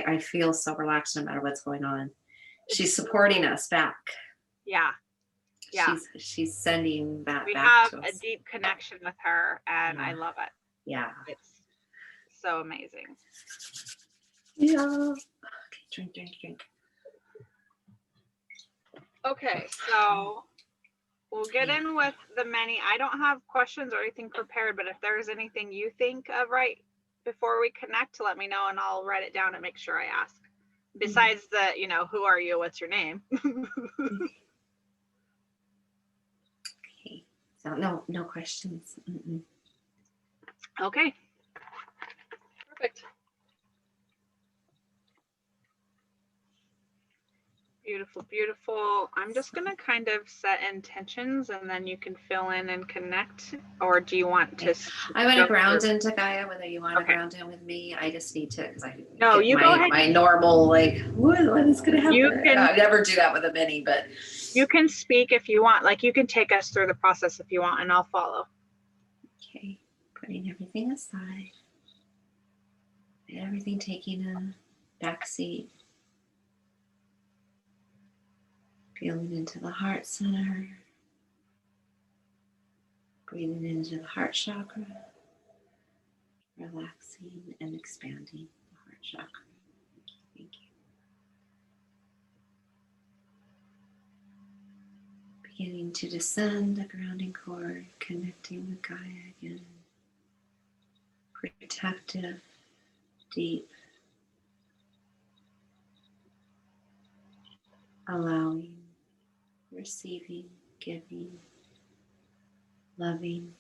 I feel so relaxed no matter what's going on. She's supporting us back. Yeah. Yeah. She's sending that we back to us. We have a deep connection with her, and I love it. Yeah. It's so amazing. Yeah. Okay, drink. Okay, so we'll get in with the many. I don't have questions or anything prepared, but if there's anything you think of right before we connect, let me know and I'll write it down and make sure I ask. Besides the, who are you? What's your name? Okay. So no questions. Mm-mm. Okay. Perfect. Beautiful, beautiful. I'm just going to kind of set intentions and then you can fill in and connect. Or do you want to? I want to ground into Gaia, whether you want to ground in with me. I just need to, because I go ahead. My normal, like, what is going to happen? I never do that with a mini, but. You can speak if you want. Like, you can take us through the process if you want, and I'll follow. Okay. Putting everything aside. Everything taking a back seat. Feeling into the heart center. Breathing into the heart chakra. Relaxing and expanding the heart chakra. Thank you. Beginning to descend the grounding cord, connecting with Gaia again. Protective, deep. Allowing, receiving, giving, loving,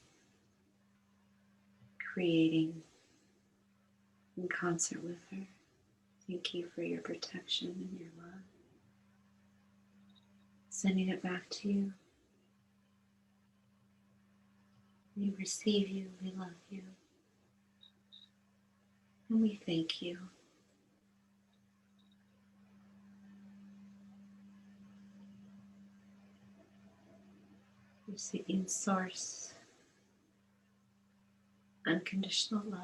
creating in concert with her. Thank you for your protection and your love. Sending it back to you. We receive you, we love you, and we thank you. Receiving source, unconditional love.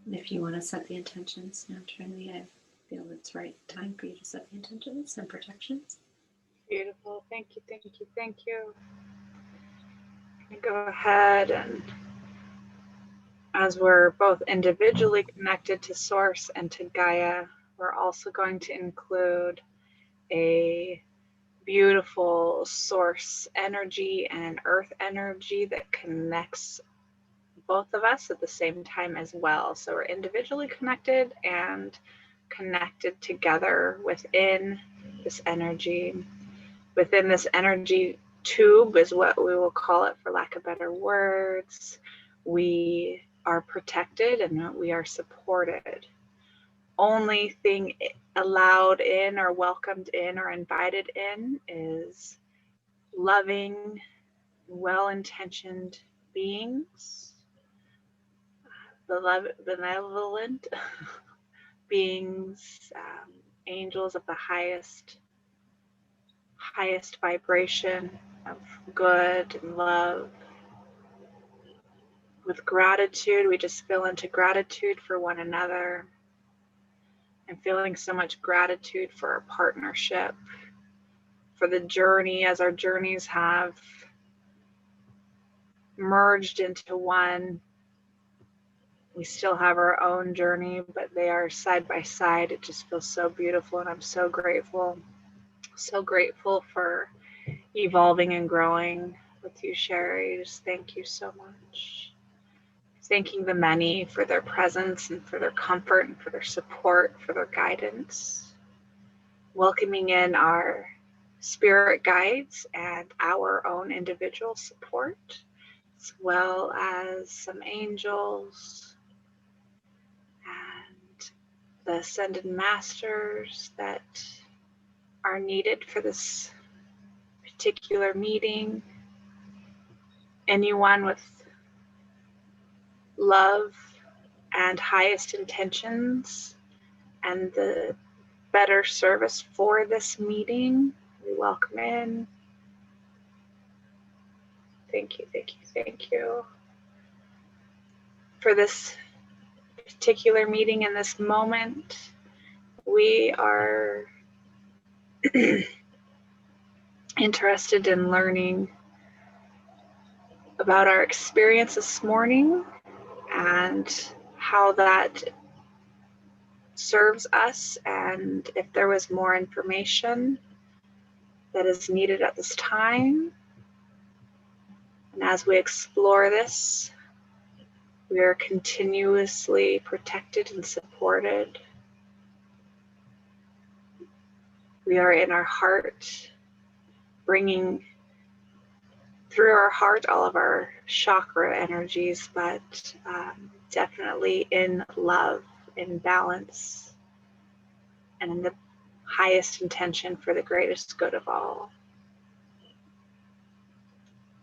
And if you want to set the intentions now, Trinity, I feel it's right time for you to set the intentions and protections. Beautiful. Thank you, thank you, thank you. Go ahead, and as we're both individually connected to Source and to Gaia, we're also going to include a beautiful Source energy and Earth energy that connects both of us at the same time as well. So we're individually connected and connected together within this energy. Within this energy tube is what we will call it, for lack of better words. We are protected and we are supported. Only thing allowed in or welcomed in or invited in is loving, well-intentioned beings, benevolent beings, angels of the highest vibration of good and love. With gratitude, we just feel into gratitude for one another and feeling so much gratitude for our partnership, for the journey, as our journeys have merged into one. We still have our own journey, but they are side by side. It just feels so beautiful, and I'm so grateful for evolving and growing with you, Sheri. Just thank you so much. Thanking the many for their presence and for their comfort and for their support, for their guidance. Welcoming in our spirit guides and our own individual support, as well as some angels and the ascended masters that are needed for this particular meeting. Anyone with love and highest intentions and the better service for this meeting, we welcome in. Thank you, thank you, thank you. for this particular meeting in this moment, we are interested in learning about our experience this morning and how that serves us, and if there was more information that is needed at this time. And as we explore this, we are continuously protected and supported. We are in our heart, bringing through our heart all of our chakra energies, but definitely in love, in balance, and in the highest intention for the greatest good of all.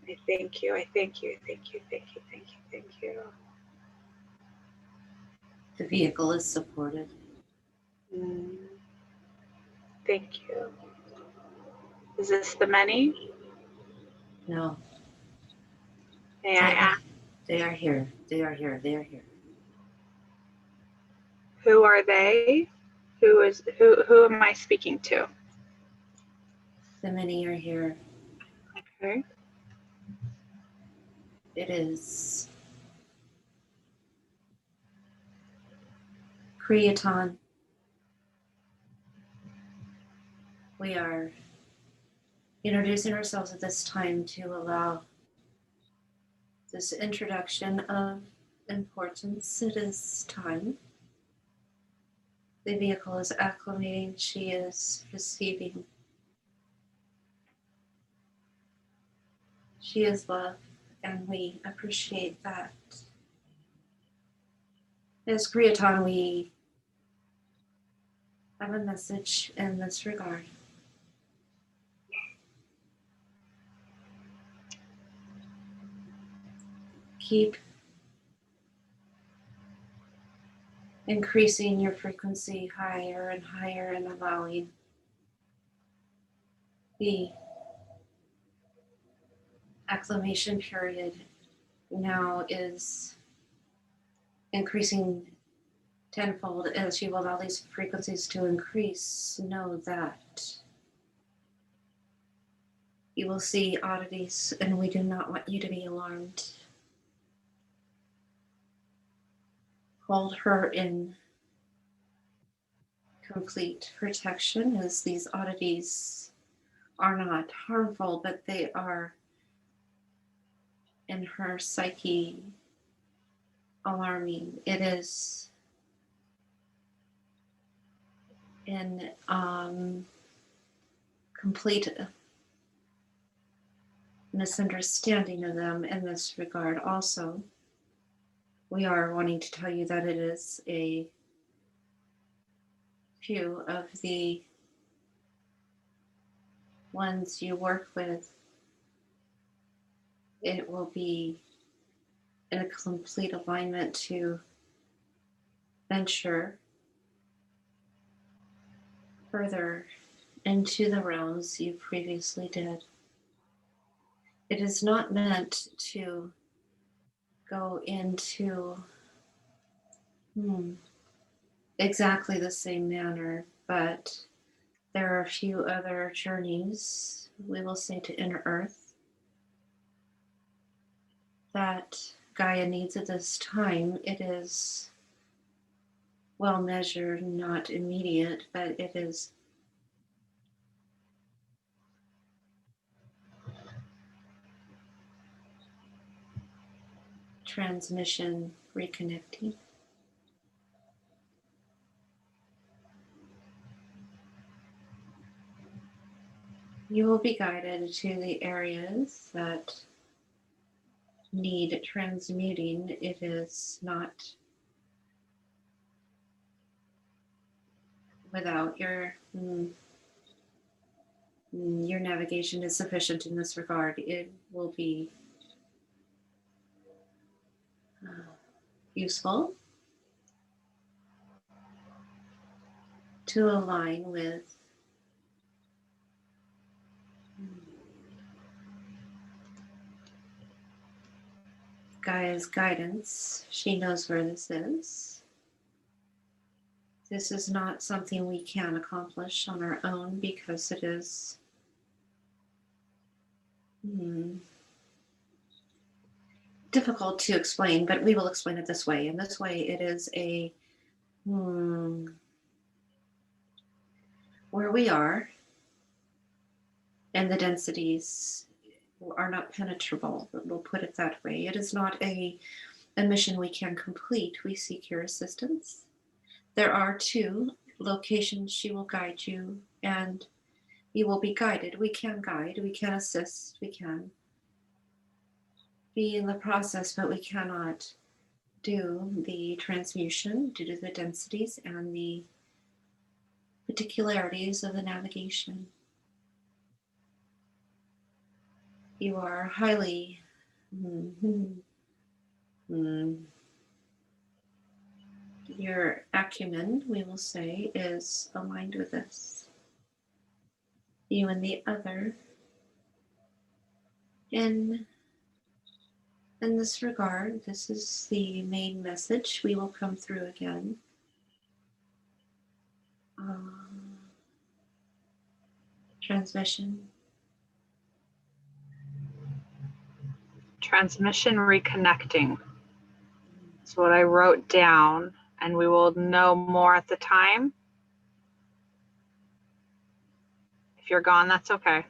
I thank you, I thank you, thank you, thank you, thank you, thank you. The vehicle is supported. Thank you. Is this the many? No. May I ask? They are here. They are here. They are here. Who are they? Who am I speaking to? The many are here. Okay. It is Creaton. We are introducing ourselves at this time to allow this introduction of importance. It is time. The vehicle is acclimating. She is receiving. She is love, and we appreciate that. As Creaton, we have a message in this regard. Keep increasing your frequency higher and higher, and allowing the acclimation period now is increasing tenfold. As you allow these frequencies to increase, know that you will see oddities, and we do not want you to be alarmed. Hold her in complete protection, as these oddities are not harmful, but they are in her psyche alarming. It is in complete misunderstanding of them in this regard. Also, we are wanting to tell you that it is a few of the ones you work with. It will be in a complete alignment to venture further into the realms you previously did. It is not meant to go into exactly the same manner, but there are a few other journeys, we will say, to inner earth that Gaia needs at this time. It is well measured, not immediate, but it is transmission reconnecting. You will be guided to the areas that need transmuting. It is not without your navigation is sufficient in this regard. It will be useful to align with Gaia's guidance. She knows where this is. This is not something we can accomplish on our own because it is difficult to explain, but we will explain it this way. And this way it is a where we are and the densities are not penetrable, but we'll put it that way. It is not a mission we can complete. We seek your assistance. There are 2 locations she will guide you, and you will be guided. We can guide, we can assist, we can be in the process, but we cannot do the transmutation due to the densities and the particularities of the navigation. You are highly your acumen, we will say, is aligned with this. You and the other. In this regard, this is the main message. We will come through again. Transmission. Transmission reconnecting. That's what I wrote down, and we will know more at the time. If you're gone, that's okay.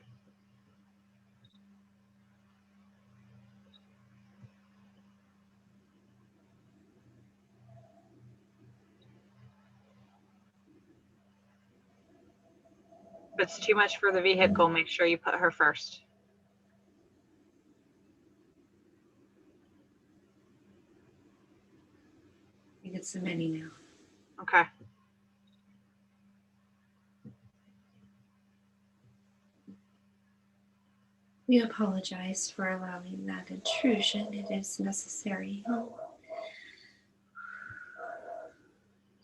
If it's too much for the vehicle, make sure you put her first. I think it's a mini now. Okay. We apologize for allowing that intrusion. It is necessary.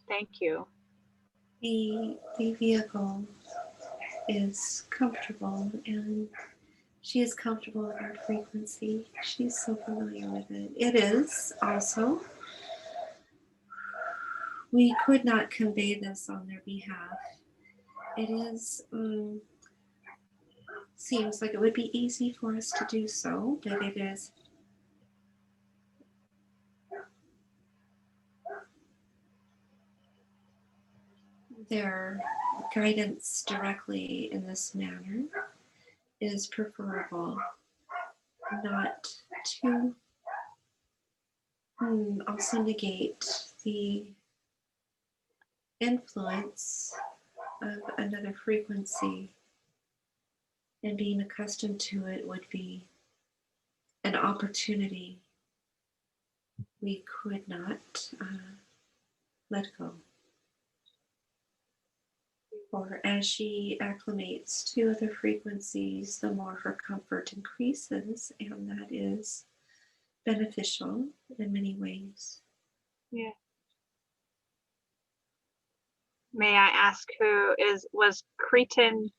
Thank you. The vehicle is comfortable, and she is comfortable with our frequency. She's so familiar with it. It is also, we could not convey this on their behalf. It is, seems like it would be easy for us to do so, but it is their guidance directly in this manner is preferable, not to also negate the influence of another frequency, and being accustomed to it would be an opportunity we could not let go. Or as she acclimates to other frequencies, the more her comfort increases, and that is beneficial in many ways. Yeah. May I ask was Creaton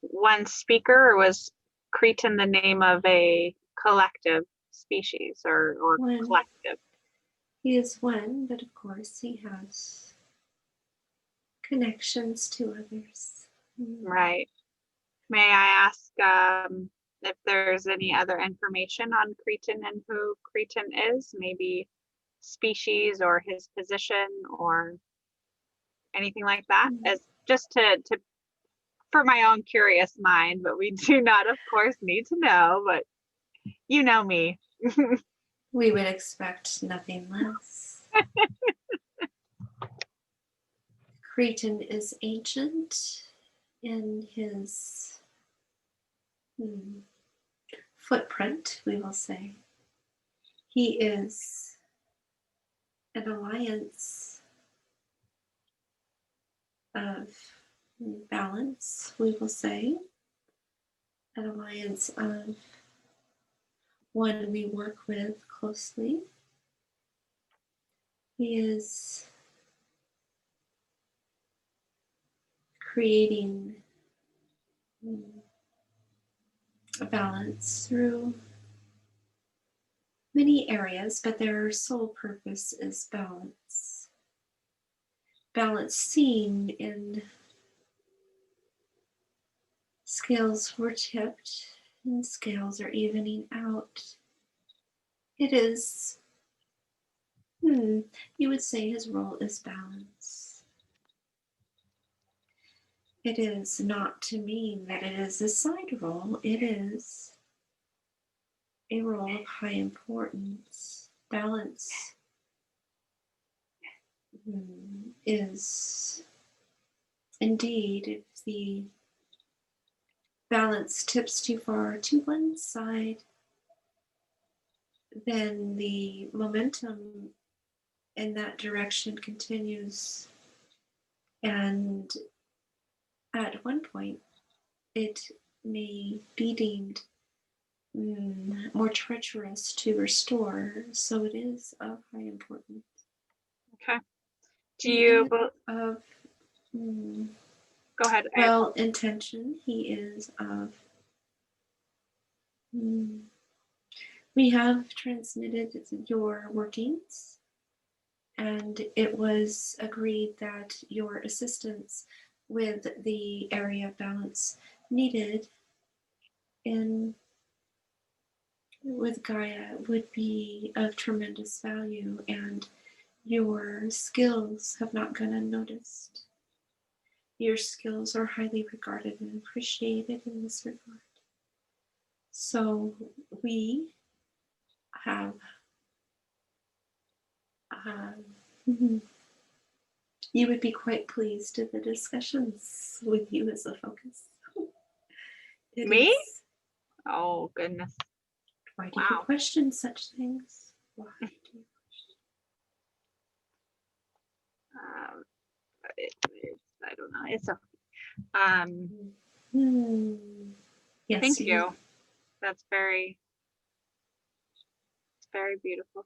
one speaker, or was Creaton the name of a collective species or collective? He is one, but of course he has connections to others. Right. May I ask if there's any other information on Creaton and who Creaton is, maybe species or his position or anything like that, as just to for my own curious mind, but we do not, of course, need to know, but you know me. We would expect nothing less. Creaton is ancient in his footprint, we will say. He is an alliance of balance, we will say. An alliance of one we work with closely. He is creating a balance through many areas, but their sole purpose is balance. Balance seen in scales were tipped and scales are evening out. It is, you would say his role is balance. It is not to mean that it is a side role. It is a role of high importance. Balance is indeed, if the balance tips too far to one side, then the momentum in that direction continues. And at one point, it may be deemed more treacherous to restore. So it is of high importance. Okay. Do you of go ahead? Well, intention, he is of we have transmitted your workings, and it was agreed that your assistance with the area of balance needed with Gaia would be of tremendous value, and your skills have not gone unnoticed. Your skills are highly regarded and appreciated in this regard. So we have you would be quite pleased at the discussions with you as a focus. Me? Oh, goodness. Why do you question such things? Why do you question? I don't know. It's okay. Yes, thank you. That's very beautiful.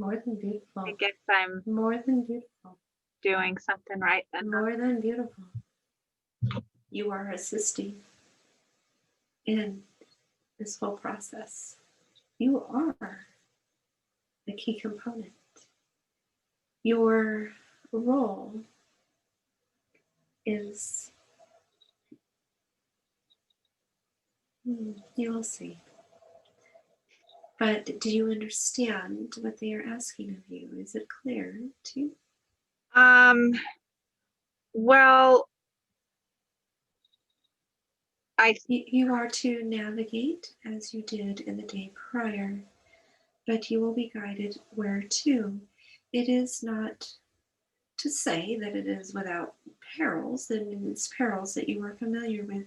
More than beautiful. I guess I'm more than beautiful. Doing something right then. More than beautiful. You are assisting in this whole process. You are the key component. Your role is, you will see. But do you understand what they are asking of you? Is it clear to you? Well, you are to navigate as you did in the day prior, but you will be guided where to. It is not to say that it is without perils, and it's perils that you are familiar with,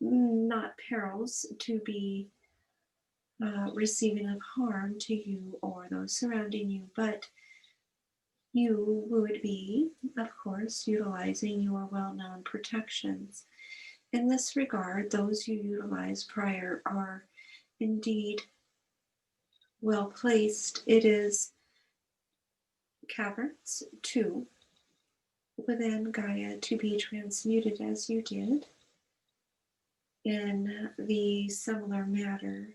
not perils to be receiving of harm to you or those surrounding you, but you would be, of course, utilizing your well-known protections. In this regard, those you utilize prior are indeed well placed. It is caverns, too, within Gaia to be transmuted as you did in the similar matter.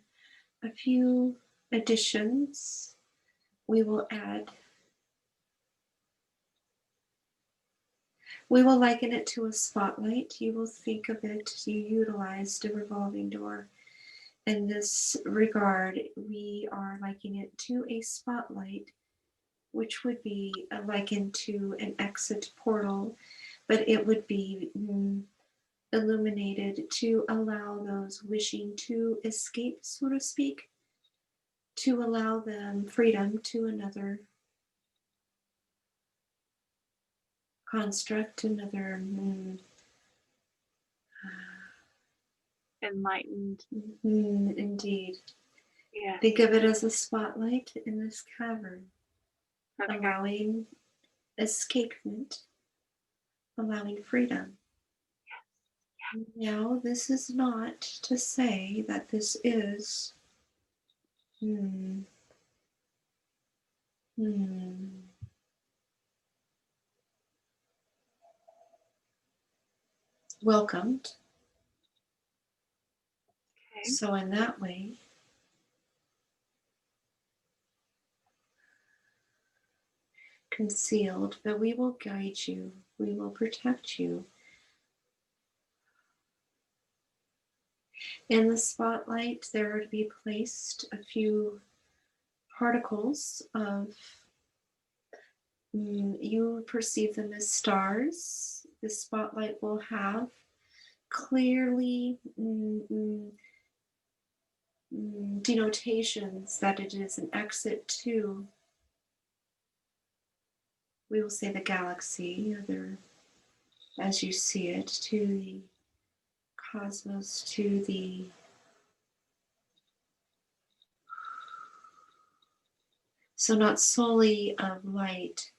A few additions we will add. We will liken it to a spotlight. You will think of it, you utilized a revolving door. In this regard, we are likening it to a spotlight, which would be likened to an exit portal, but it would be illuminated to allow those wishing to escape, so to speak, to allow them freedom to another construct, another enlightened. Indeed. Yeah. Think of it as a spotlight in this cavern, okay. Allowing escapement, allowing freedom. Yes. Now, this is not to say that this is welcomed. Okay. So in that way, concealed, but we will guide you. We will protect you. In the spotlight, there are to be placed a few particles of, you perceive them as stars. The spotlight will have clearly denotations that it is an exit to, we will say, the galaxy, either as you see it, to the cosmos, to the so not solely of light,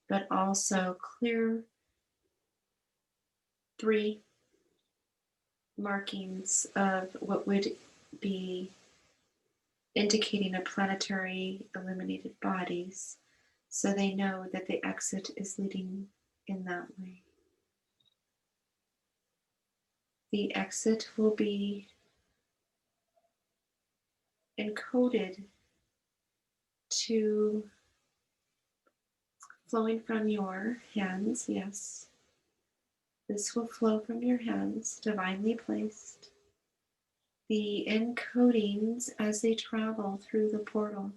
but also clear 3 markings of what would be indicating a planetary illuminated bodies, so they know that the exit is leading in that way. The exit will be encoded to flowing from your hands, yes. This will flow from your hands, divinely placed. The encodings, as they travel through the portal,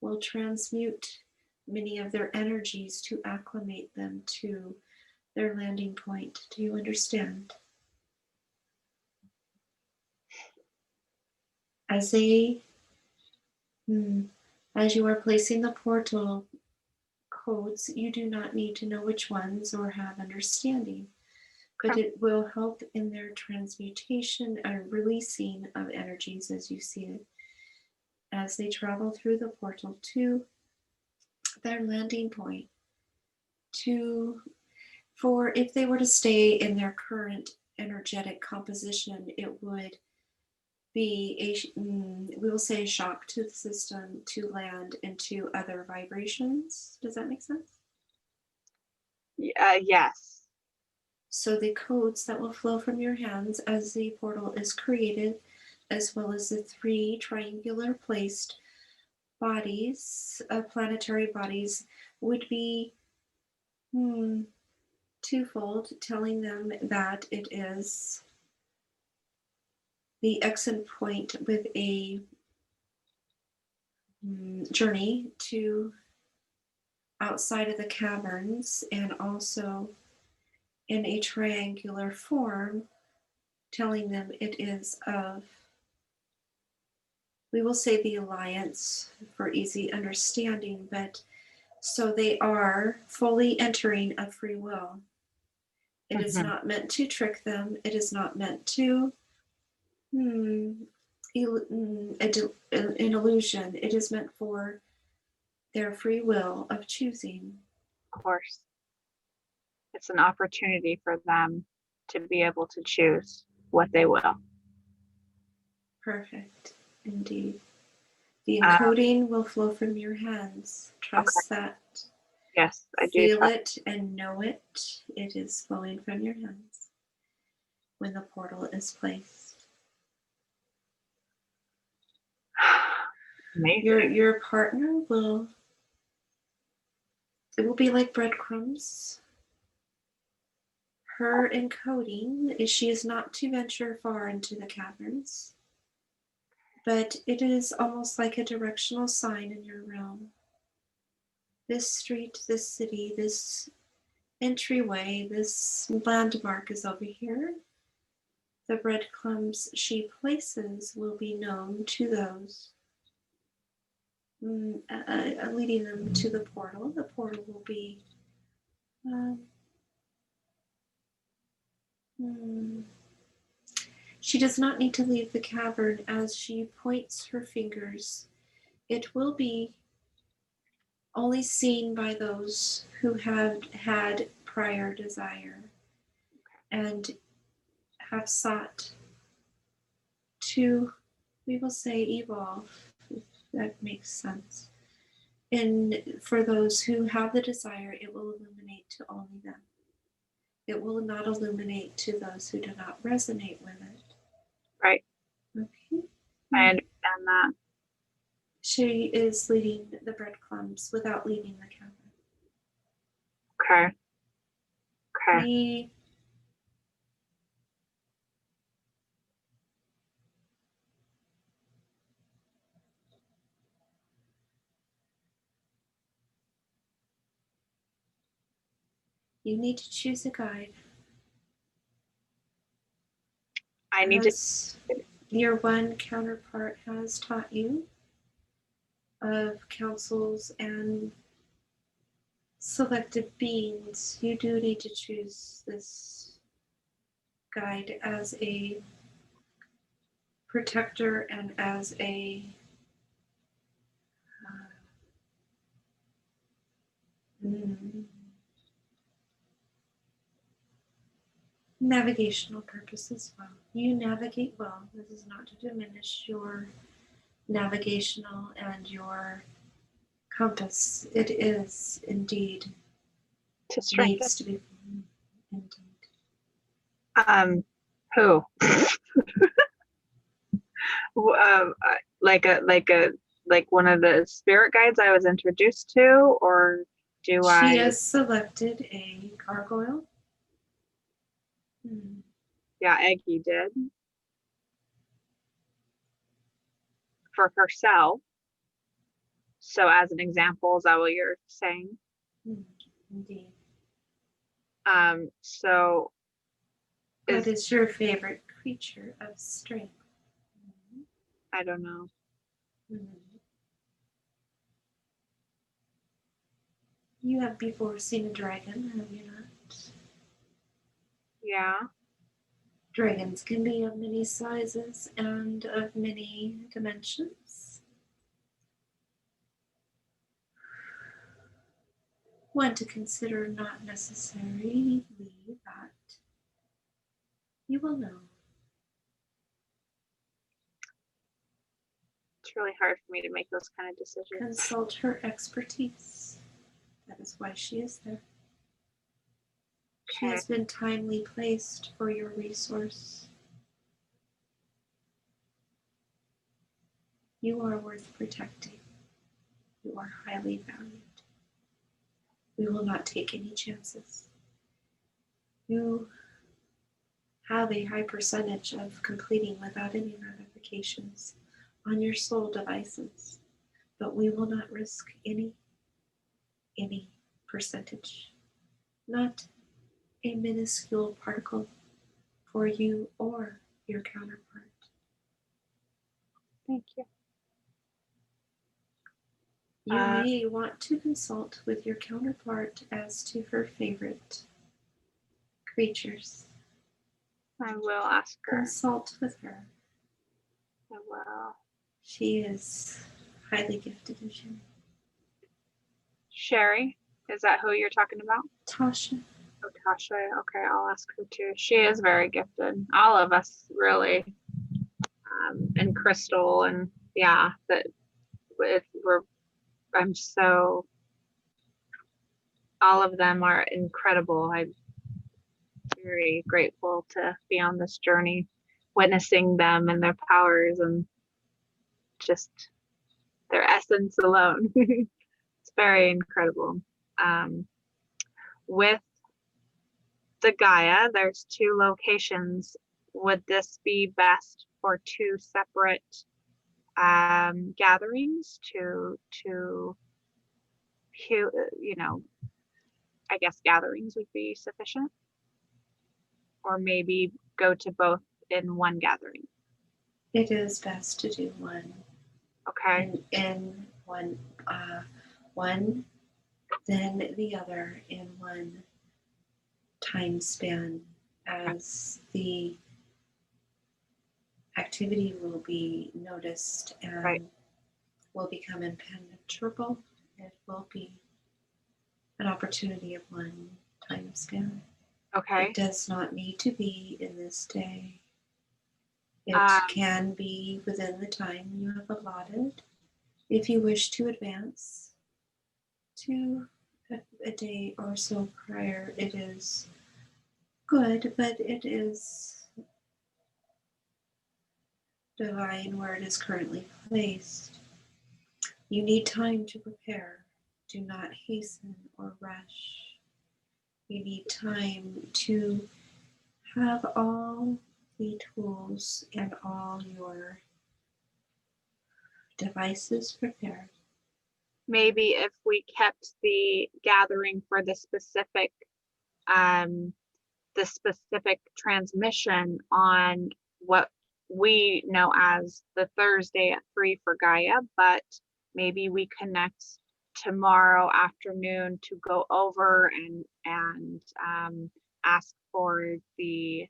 will transmute many of their energies to acclimate them to their landing point. Do you understand? As they, as you are placing the portal codes, you do not need to know which ones or have understanding, but it will help in their transmutation and releasing of energies as you see it, as they travel through the portal to their landing point. For if they were to stay in their current energetic composition, it would be we will say, a shock to the system to land into other vibrations. Does that make sense? Yes. So the codes that will flow from your hands as the portal is created, as well as the 3 triangular placed bodies, planetary bodies, would be twofold, telling them that it is the exit point with a journey to outside of the caverns, and also in a triangular form, telling them it is of, we will say, the Alliance for easy understanding, but so they are fully entering a free will. It is not meant to trick them. It is not meant to an illusion. It is meant for their free will of choosing. Of course. It's an opportunity for them to be able to choose what they will. Perfect, indeed. The encoding will flow from your hands. Trust that. Yes, I do. Feel it and know it. It is flowing from your hands when the portal is placed. Amazing. Your partner will, it will be like breadcrumbs. Her encoding is she is not to venture far into the caverns, but it is almost like a directional sign in your realm. This street, this city, this entryway, this landmark is over here. The breadcrumbs she places will be known to those, leading them to the portal. The portal will be she does not need to leave the cavern as she points her fingers. It will be only seen by those who have had prior desire and have sought to, we will say, evolve, if that makes sense. And for those who have the desire, it will illuminate to only them. It will not illuminate to those who do not resonate with it. Right. Okay. I understand that. She is leading the breadcrumbs without leaving the cavern. Okay. Okay. You need to choose a guide. I need to. As your one counterpart has taught you of councils and selected beings, you do need to choose this guide as a protector and as a navigational purpose as well. You navigate well. This is not to diminish your navigational and your compass. It is indeed To strengthen. needs to be indeed. Who? Like one of the spirit guides I was introduced to, or do She I? has selected a gargoyle. Yeah, Eggy did. For herself. So as an example, is that what you're saying? Indeed. So What is your favorite creature of strength? I don't know. You have before seen a dragon, have you not? Yeah. Dragons can be of many sizes and of many dimensions. One to consider, not necessarily that you will know. It's really hard for me to make those kind of decisions. Consult her expertise. That is why she is there. She has been timely placed for your resource. You are worth protecting. You are highly valued. We will not take any chances. You have a high percentage of completing without any ramifications on your soul devices, but we will not risk any percentage, not a minuscule particle for you or your counterpart. Thank you. You may want to consult with your counterpart as to her favorite creatures. I will ask her. Consult with her. I will. She is highly gifted, as you know. Sheri, is that who you're talking about? Tasha. Oh, Tasha. Okay, I'll ask her too. She is very gifted. All of us, really. And Crystal, and yeah, that I'm so. All of them are incredible. I'm very grateful to be on this journey, witnessing them and their powers and just their essence alone. It's very incredible. With the Gaia, there's 2 locations. Would this be best for 2 separate gatherings to I guess gatherings would be sufficient, or maybe go to both in one gathering? It is best to do one. Okay. In one, then the other in one time span, as the activity will be noticed and will become impenetrable. It will be an opportunity of one time span. Okay. It does not need to be in this day. It can be within the time you have allotted. If you wish to advance to a day or so prior, it is good, but it is divine where it is currently placed. You need time to prepare. Do not hasten or rush. You need time to have all the tools and all your devices prepared. Maybe if we kept the gathering for the specific transmission on what we know as the Thursday at 3 for Gaia, but maybe we connect tomorrow afternoon to go over and ask for the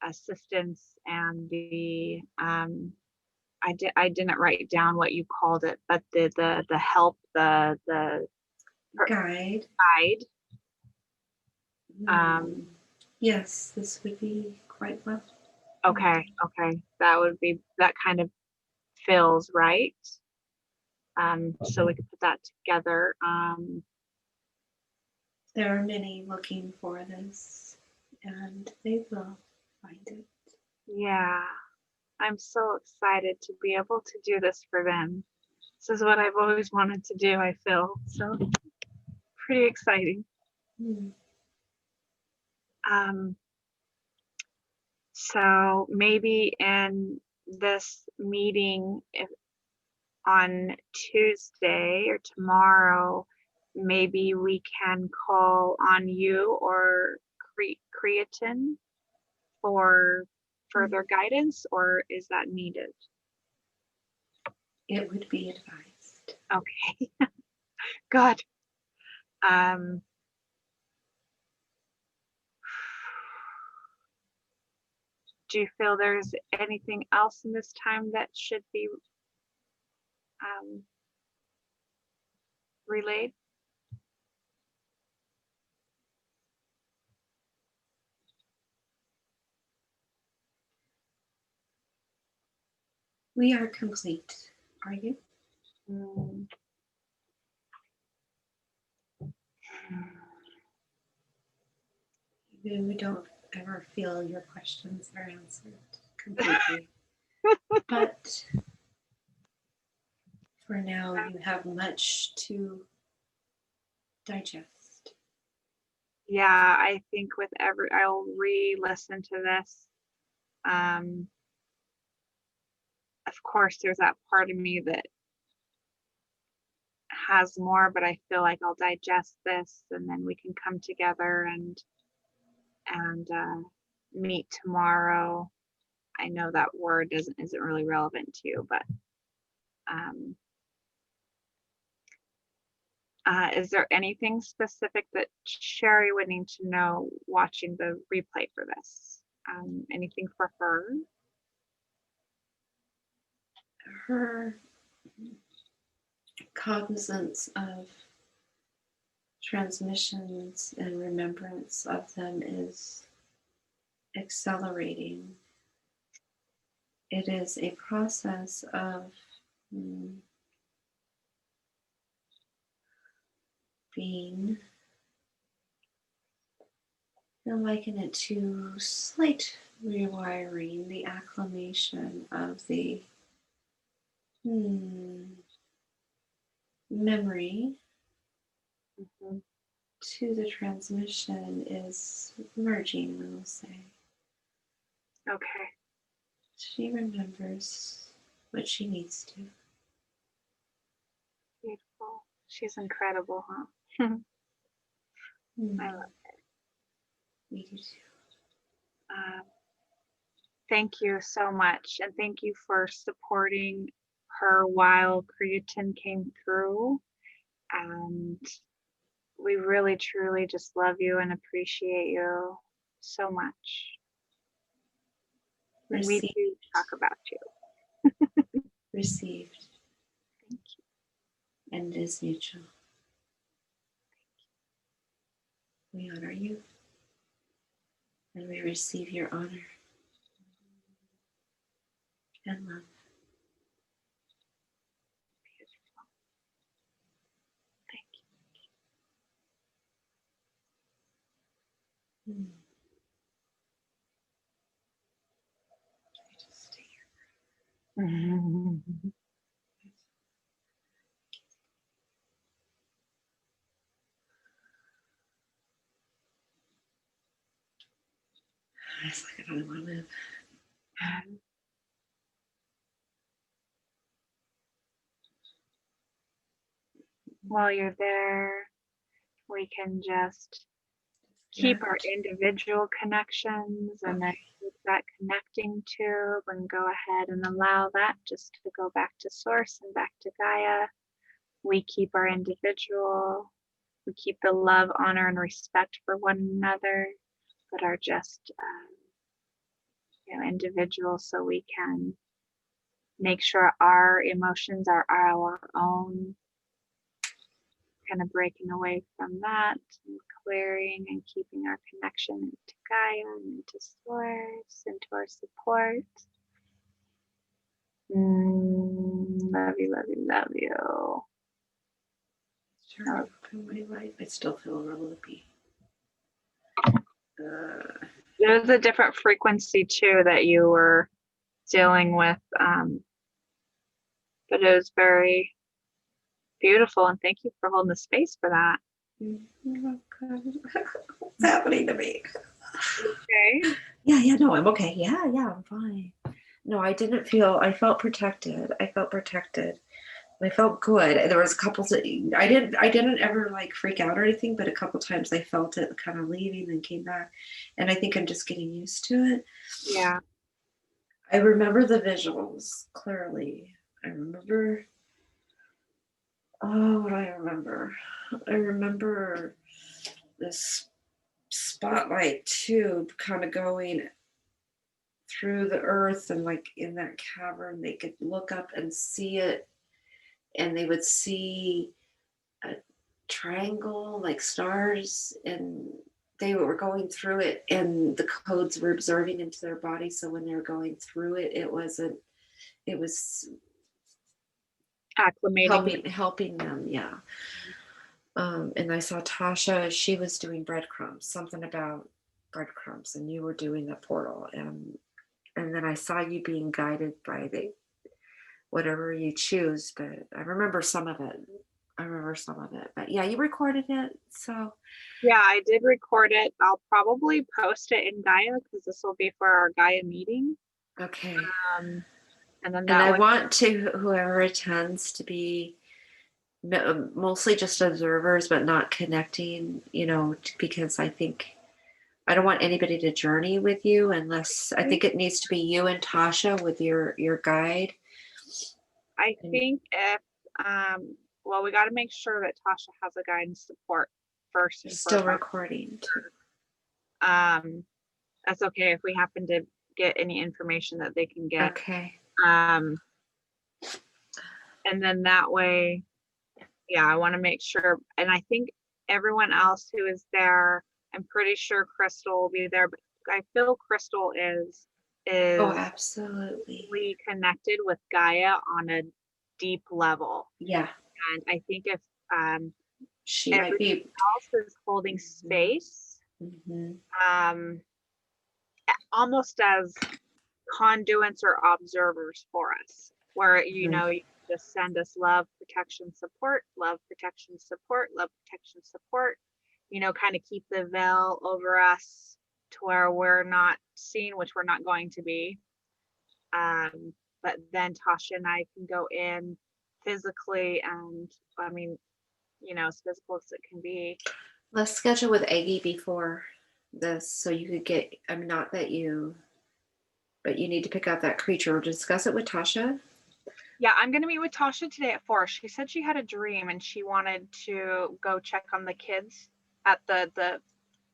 assistance and the I didn't write down what you called it, but the help, the Guide. Yes, this would be quite well. Okay, that kind of feels right. So we could put that together. There are many looking for this, and they will find it. Yeah, I'm so excited to be able to do this for them. This is what I've always wanted to do, I feel. So pretty exciting. So maybe in this meeting on Tuesday or tomorrow, maybe we can call on you or Creaton for further guidance, or is that needed? It would be advised. Okay. Good. Do you feel there's anything else in this time that should be relayed? We are complete. Are you? You don't ever feel your questions are answered completely. But for now, you have much to digest. Yeah, I think I'll re-listen to this. Of course, there's that part of me that has more, but I feel like I'll digest this and then we can come together and meet tomorrow. I know that word isn't really relevant to you, but is there anything specific that Sheri would need to know watching the replay for this? Anything for her? Her cognizance of transmissions and remembrance of them is accelerating. It is a process of being, I liken it to slight rewiring, the acclimation of the memory to the transmission is merging, we will say. Okay. She remembers what she needs to. Beautiful. She's incredible, huh? I love it. We do too. Thank you so much, and thank you for supporting her while Creaton came through. And we really, truly just love you and appreciate you so much. And we do talk about you. Received. Thank you. And it is mutual. We honor you. And we receive your honor and love. Beautiful. Thank you. Just stay here. It's like I don't want to move. While you're there, we can just keep our individual connections and then keep that connecting tube and go ahead and allow that just to go back to source and back to Gaia. We keep our individual, we keep the love, honor, and respect for one another, but are just individual, so we can make sure our emotions are our own, kind of breaking away from that and clearing and keeping our connection into Gaia and into source, into our support. Love you, love you, love you. Sure, I still feel a little loopy. There's a different frequency too that you were dealing with, but it was very beautiful, and thank you for holding the space for that. What's happening to me? Okay. Yeah, no, I'm okay. Yeah, I'm fine. No, I felt protected. I felt good. There was a couple that I didn't ever like freak out or anything, but a couple times I felt it kind of leaving and came back. And I think I'm just getting used to it. Yeah. I remember the visuals clearly. I remember what I remember. I remember this spotlight tube kind of going through the earth, and like in that cavern they could look up and see it, and they would see a triangle like stars, and they were going through it, and the codes were absorbing into their body, so when they were going through it, it was Acclimating. helping them. Yeah. And I saw Tasha, she was doing breadcrumbs, something about breadcrumbs, and you were doing the portal, and then I saw you being guided by whatever you choose, but I remember some of it. But yeah, you recorded it, so. Yeah, I did record it. I'll probably post it in Gaia because this will be for our Gaia meeting. Okay. And then I want to, whoever attends, to be mostly just observers, but not connecting, because I don't want anybody to journey with you unless, I think it needs to be you and Tasha with your guide. I think if, well, we got to make sure that Tasha has a guide and support first. Still recording. That's okay if we happen to get any information that they can get. Okay. And then that way, yeah, I want to make sure. And I think everyone else who is there, I'm pretty sure Crystal will be there, but I feel Crystal is absolutely connected with Gaia on a deep level. Yeah. And I think if she might be else is holding space, almost as conduits or observers for us, where you just send us love, protection, support, love, protection, support, love, protection, support, kind of keep the veil over us to where we're not seen, which we're not going to be. But then Tasha and I can go in physically, and I mean, as physical as it can be. Let's schedule with Aggie before this, so you could get, not that but you need to pick out that creature or discuss it with Tasha. Yeah, I'm going to meet with Tasha today at 4. She said she had a dream and she wanted to go check on the kids at the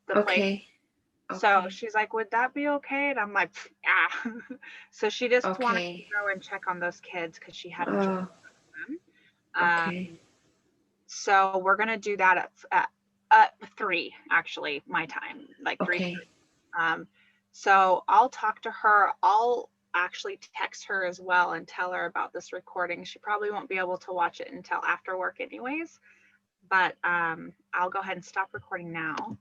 place. So she's like, would that be okay? And I'm like, yeah. So she just wanted to go and check on those kids because she had a dream about them. So we're going to do that at 3, actually, my time, like 3. So I'll talk to her. I'll actually text her as well and tell her about this recording. She probably won't be able to watch it until after work anyways, but I'll go ahead and stop recording now.